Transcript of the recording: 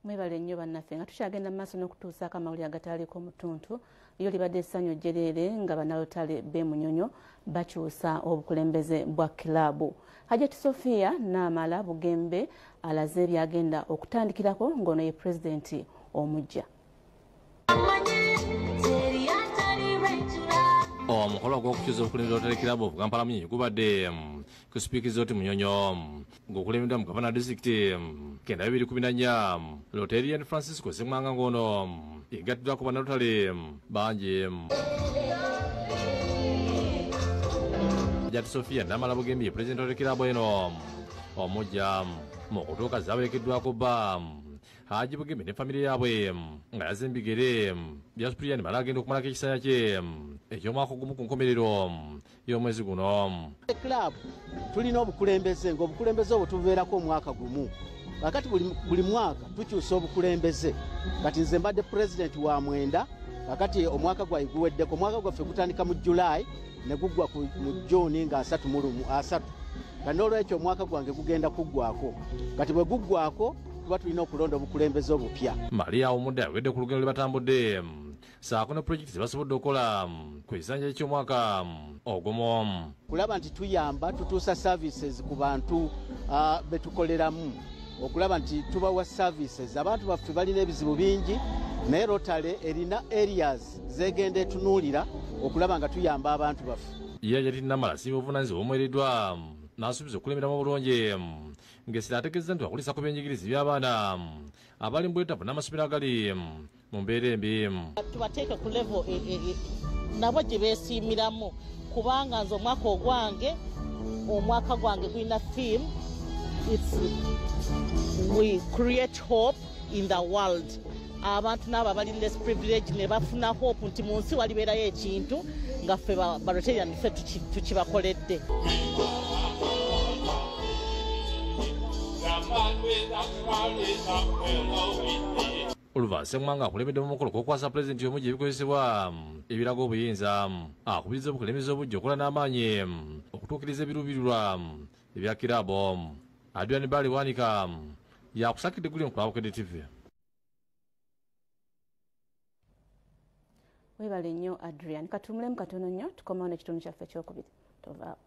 Mwebale nnyo bannaffe nga tukyagenda mu maaso n'okutuusaako amawulire agataaliko mutuntu lyo libadde essanyu jjereere nga bannalotale b'e Munyonyo bakyusa obukulembeze bwa kilaabu. Hajjati Sophia Namala Bugembe alaze ebyagenda okutandikirako ng'ono ye pulezidenti omuggya. Omukolo gw'okukyusa obukulembeze bwa kilaabu of Kampala Munyonyo gubadde ku sipiikiza oti Munyonyo ng'okulembeddwa mu gavana disitulikiti kenda 2014 Lotarian Francisco Ssemwanga ng'ono yegattiddwako bannalotale bangi. Hajjati Sophia Namala Bugembe ye pulezidenti wa kilaabu eno omuggya mu kutuuka zaawerekeddwako bba Haji Bugembe ne famire yaabwe nga yazimba bigere bya Superior Mala agenda okumalako ekisanya kye eky'omwaka ogumu ku nkomerero y'omwezi guno. Club tulina obukulembeze ng'obukulembeze obwo tubeerako omwaka gumu. Kakati buli mwaka tukyusa obukulembeze. Kati nze mbadde pulezidenti wa mwenda, kakati omwaka gwali guweddeko. Omwaka gwaffe gutandika mu July ne guggwa mu June nga 3. Kati n'olwekyo omwaka gwange gugenda kuggwako. Kati bwe guggwako tuba tulina okulonda obukulembeze obupya. Maria Omudde awedde ku lugendo lwe batambudde saako ne pulojekiti ze basobodde okukola ku kisanja ky'omwaka ogumu. Kulaba nti tuyamba tutuusa services ku bantu be tukoleramu. Okulaba nti tubawa services. Abantu baffe balina ebizibu bingi naye Rotary erina areas zegenda etunuulira okulaba nga tuyamba abantu baffe. Ye Hajjati Namala asiima obuvunaanyizibwa obumuweereddwa n'asuubiza okulemera mu bulungi ng'essira ategeeza nti bakulisa ku byenjigiriza by'abaana abali mu bwetaavu n'amasomero agali mu mbeera embi. Tubateeke ku level nabo gye beesiimiramu kubanga nze omwaka gwange gulina theme we create hope in the world. Abantu n'abo abali less privilege ne bafuna hope nti mu nsi walibeerayo ekintu nga ffe Barotarian ffe tukibakoledde. Oliver Ssemwanga akulembedde mu mukolo gw'okukwasa pulezidenti omuggya ebikozesebwa ebiraga obuyinza akubiriza obukulembeze obujja okola n'amaanyi okutuukiriza ebiruubirirwa ebya kiraabu. Adrian Bali Wanika yakusakidde guli mu Bukedde TV. Webale nnyo Adrian, katumulemu katono nnyo tukomawo n'ekitundu kyaffe ekyokubiri. Tovaawo.